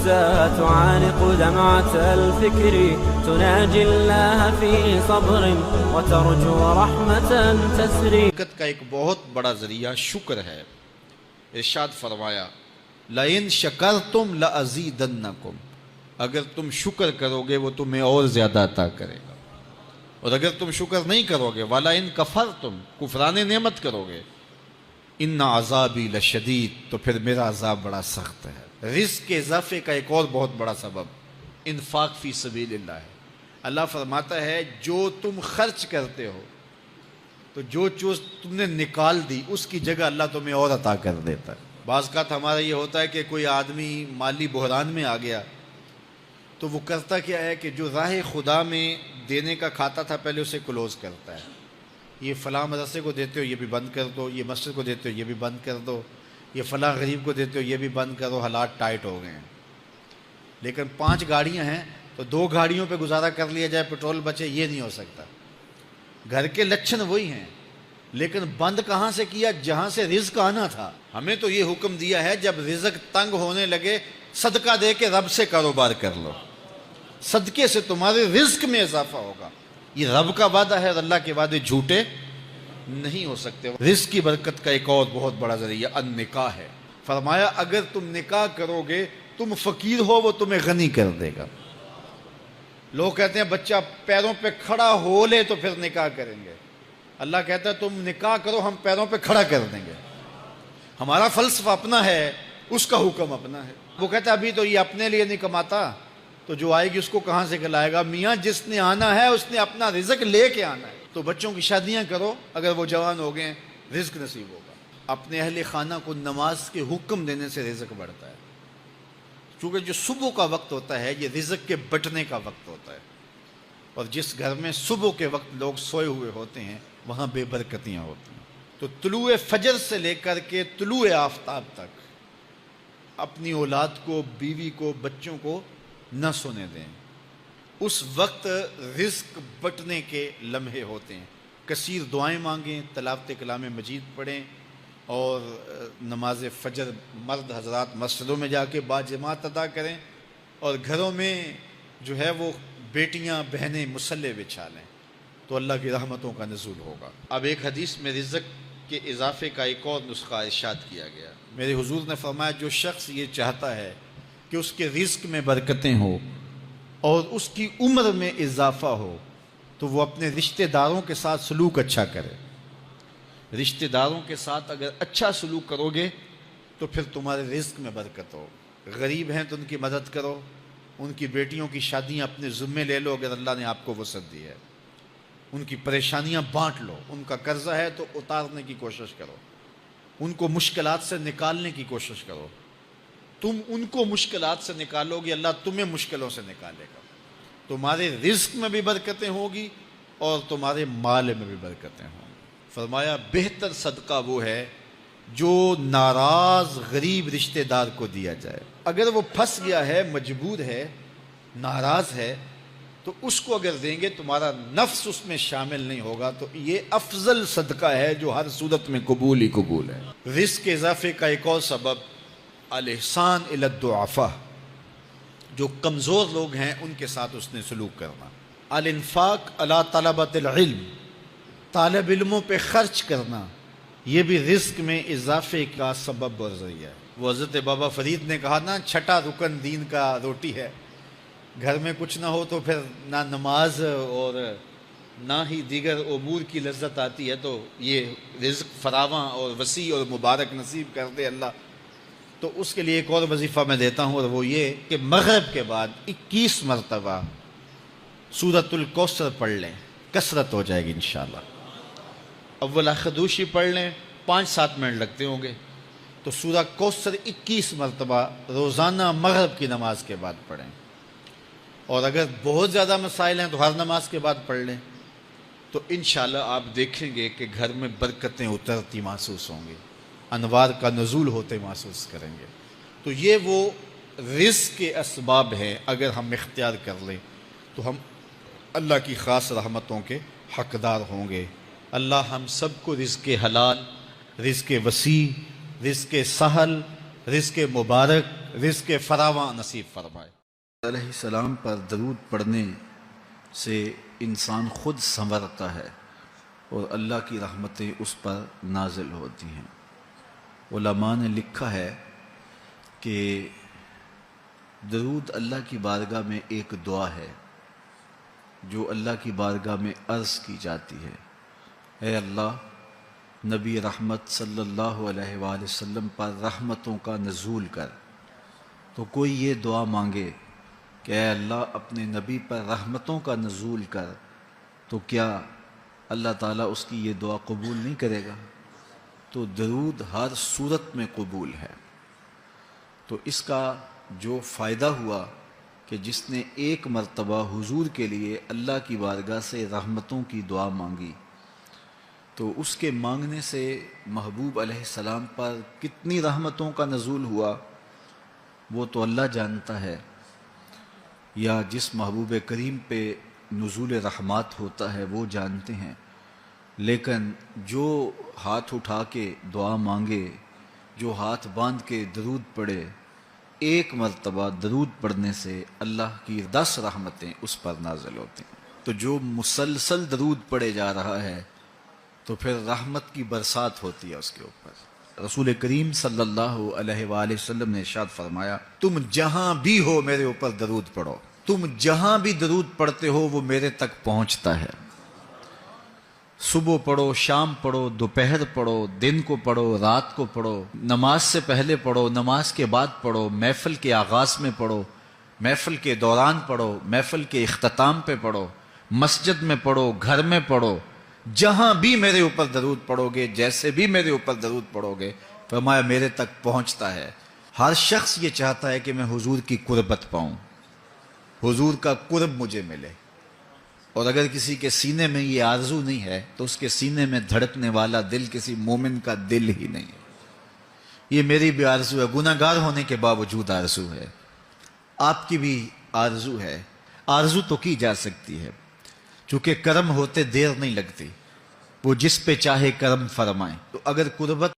حتى تعانق دمعة الفكر تناجي الله في صبر وترجو رحمة تسري. برکت کا ایک بہت بڑا ذریعہ شکر ہے. ارشاد فرمایا لَإِن شَكَرْتُمْ لَأَزِيدَنَّكُمْ، اگر تم شکر کرو گے وہ تمہیں اور زیادہ عطا کرے گا، اور اگر تم شکر نہیں کرو گے وَلَئِن كَفَرْتُمْ، کفران نعمت کرو گے، اِنَّ عَذَابِي لَشَدِيدٌ، تو پھر میرا عذاب بڑا سخت ہے. رزق کے اضافے کا ایک اور بہت بڑا سبب انفاق فی سبیل اللہ ہے. اللہ فرماتا ہے جو تم خرچ کرتے ہو تو جو چیز تم نے نکال دی اس کی جگہ اللہ تمہیں اور عطا کر دیتا ہے. بعض اوقات ہمارا یہ ہوتا ہے کہ کوئی آدمی مالی بحران میں آ گیا تو وہ کرتا کیا ہے کہ جو راہ خدا میں دینے کا کھاتا تھا پہلے اسے کلوز کرتا ہے. یہ فلاں مدرسے کو دیتے ہو یہ بھی بند کر دو، یہ مسجد کو دیتے ہو یہ بھی بند کر دو، یہ فلاں غریب کو دیتے ہو یہ بھی بند کرو، حالات ٹائٹ ہو گئے ہیں. لیکن 5 گاڑیاں ہیں تو 2 گاڑیوں پہ گزارا کر لیا جائے، پیٹرول بچے، یہ نہیں ہو سکتا. گھر کے لچھن وہی ہیں لیکن بند کہاں سے کیا؟ جہاں سے رزق آنا تھا. ہمیں تو یہ حکم دیا ہے جب رزق تنگ ہونے لگے صدقہ دے کے رب سے کاروبار کر لو، صدقے سے تمہارے رزق میں اضافہ ہوگا. یہ رب کا وعدہ ہے اور اللہ کے وعدے جھوٹے نہیں ہو سکتے. رزق کی برکت کا ایک اور بہت بڑا ذریعہ النکاح ہے. فرمایا اگر تم نکاح کرو گے تم فقیر ہو وہ تمہیں غنی کر دے گا. لوگ کہتے ہیں بچہ پیروں پہ کھڑا ہو لے تو پھر نکاح کریں گے. اللہ کہتا ہے تم نکاح کرو ہم پیروں پہ کھڑا کر دیں گے. ہمارا فلسفہ اپنا ہے، اس کا حکم اپنا ہے. وہ کہتا ہے ابھی تو یہ اپنے لیے نہیں کماتا تو جو آئے گی اس کو کہاں سے کھلائے گا؟ میاں جس نے آنا ہے اس نے اپنا رزق لے کے آنا ہے. تو بچوں کی شادیاں کرو اگر وہ جوان ہو گئے رزق نصیب ہوگا. اپنے اہل خانہ کو نماز کے حکم دینے سے رزق بڑھتا ہے، چونکہ جو صبح کا وقت ہوتا ہے یہ رزق کے بٹنے کا وقت ہوتا ہے. اور جس گھر میں صبح کے وقت لوگ سوئے ہوئے ہوتے ہیں وہاں بے برکتیاں ہوتی ہیں. تو طلوع فجر سے لے کر کے طلوع آفتاب تک اپنی اولاد کو، بیوی کو، بچوں کو نہ سونے دیں. اس وقت رزق بٹنے کے لمحے ہوتے ہیں. کثیر دعائیں مانگیں، تلاوت کلام مجید پڑھیں اور نماز فجر مرد حضرات مسجدوں میں جا کے باجماعت ادا کریں، اور گھروں میں جو ہے وہ بیٹیاں بہنیں مصلے بچھا لیں تو اللہ کی رحمتوں کا نزول ہوگا. اب ایک حدیث میں رزق کے اضافے کا ایک اور نسخہ ارشاد کیا گیا. میرے حضور نے فرمایا جو شخص یہ چاہتا ہے کہ اس کے رزق میں برکتیں ہوں اور اس کی عمر میں اضافہ ہو تو وہ اپنے رشتہ داروں کے ساتھ سلوک اچھا کرے. رشتہ داروں کے ساتھ اگر اچھا سلوک کرو گے تو پھر تمہارے رزق میں برکت ہو. غریب ہیں تو ان کی مدد کرو، ان کی بیٹیوں کی شادیاں اپنے ذمے لے لو اگر اللہ نے آپ کو وسعت دی ہے. ان کی پریشانیاں بانٹ لو، ان کا قرضہ ہے تو اتارنے کی کوشش کرو، ان کو مشکلات سے نکالنے کی کوشش کرو. تم ان کو مشکلات سے نکالو گے اللہ تمہیں مشکلوں سے نکالے گا. تمہارے رزق میں بھی برکتیں ہوگی اور تمہارے مال میں بھی برکتیں ہوں گی. فرمایا بہتر صدقہ وہ ہے جو ناراض غریب رشتہ دار کو دیا جائے. اگر وہ پھنس گیا ہے، مجبور ہے، ناراض ہے تو اس کو اگر دیں گے تمہارا نفس اس میں شامل نہیں ہوگا تو یہ افضل صدقہ ہے جو ہر صورت میں قبول ہی قبول ہے. رزق کے اضافے کا ایک اور سبب الاحسان الی الضعفاء، جو کمزور لوگ ہیں ان کے ساتھ اس نے سلوک کرنا. الانفاق علی طلبۃ العلم، طالب علموں پہ خرچ کرنا، یہ بھی رزق میں اضافے کا سبب اور ذریعہ ہے. وہ حضرت بابا فرید نے کہا نا 6واں رکن دین کا روٹی ہے. گھر میں کچھ نہ ہو تو پھر نہ نماز اور نہ ہی دیگر امور کی لذت آتی ہے. تو یہ رزق فراواں اور وسیع اور مبارک نصیب کر دے اللہ. تو اس کے لیے ایک اور وظیفہ میں دیتا ہوں اور وہ یہ کہ مغرب کے بعد 21 مرتبہ سورۃ الکوثر پڑھ لیں، کثرت ہو جائے گی انشاءاللہ. اول خدوشی پڑھ لیں، 5-7 منٹ لگتے ہوں گے. تو سورہ کوثر 21 مرتبہ روزانہ مغرب کی نماز کے بعد پڑھیں. اور اگر بہت زیادہ مسائل ہیں تو ہر نماز کے بعد پڑھ لیں. تو انشاءاللہ آپ دیکھیں گے کہ گھر میں برکتیں اترتی محسوس ہوں گی، انوار کا نزول ہوتے محسوس کریں گے. تو یہ وہ رزق کے اسباب ہیں، اگر ہم اختیار کر لیں تو ہم اللہ کی خاص رحمتوں کے حقدار ہوں گے. اللہ ہم سب کو رزق حلال، رزق وسیع، رزق سہل، رزق مبارک، رزق فراواں نصیب فرمائے۔ علیہ السلام پر درود پڑھنے سے انسان خود سنورتا ہے اور اللہ کی رحمتیں اس پر نازل ہوتی ہیں۔ علماء نے لکھا ہے کہ درود اللہ کی بارگاہ میں ایک دعا ہے جو اللہ کی بارگاہ میں عرض کی جاتی ہے، اے اللہ، نبی رحمت صلی اللہ علیہ وآلہ وسلم پر رحمتوں کا نزول کر۔ تو کوئی یہ دعا مانگے کہ اے اللہ اپنے نبی پر رحمتوں کا نزول کر، تو کیا اللہ تعالیٰ اس کی یہ دعا قبول نہیں کرے گا؟ تو درود ہر صورت میں قبول ہے۔ تو اس کا جو فائدہ ہوا کہ جس نے ایک مرتبہ حضور کے لیے اللہ کی بارگاہ سے رحمتوں کی دعا مانگی، تو اس کے مانگنے سے محبوب علیہ السلام پر کتنی رحمتوں کا نزول ہوا وہ تو اللہ جانتا ہے، یا جس محبوب کریم پہ نزول رحمات ہوتا ہے وہ جانتے ہیں، لیکن جو ہاتھ اٹھا کے دعا مانگے، جو ہاتھ باندھ کے درود پڑھے، ایک مرتبہ درود پڑھنے سے اللہ کی 10 رحمتیں اس پر نازل ہوتی ہیں۔ تو جو مسلسل درود پڑھے جا رہا ہے تو پھر رحمت کی برسات ہوتی ہے اس کے اوپر۔ رسول کریم صلی اللہ علیہ وآلہ وسلم نے ارشاد فرمایا، تم جہاں بھی ہو میرے اوپر درود پڑھو، تم جہاں بھی درود پڑھتے ہو وہ میرے تک پہنچتا ہے۔ صبح پڑھو، شام پڑھو، دوپہر پڑھو، دن کو پڑھو، رات کو پڑھو، نماز سے پہلے پڑھو، نماز کے بعد پڑھو، محفل کے آغاز میں پڑھو، محفل کے دوران پڑھو، محفل کے اختتام پہ پڑھو، مسجد میں پڑھو، گھر میں پڑھو، جہاں بھی میرے اوپر درود پڑھو گے، جیسے بھی میرے اوپر درود پڑھو گے، فرمایا میرے تک پہنچتا ہے۔ ہر شخص یہ چاہتا ہے کہ میں حضور کی قربت پاؤں، حضور کا قرب مجھے ملے، اور اگر کسی کے سینے میں یہ آرزو نہیں ہے تو اس کے سینے میں دھڑکنے والا دل کسی مومن کا دل ہی نہیں ہے۔ یہ میری بھی آرزو ہے، گناہ گار ہونے کے باوجود آرزو ہے، آپ کی بھی آرزو ہے، آرزو تو کی جا سکتی ہے، چونکہ کرم ہوتے دیر نہیں لگتی، وہ جس پہ چاہے کرم فرمائیں۔ تو اگر قربت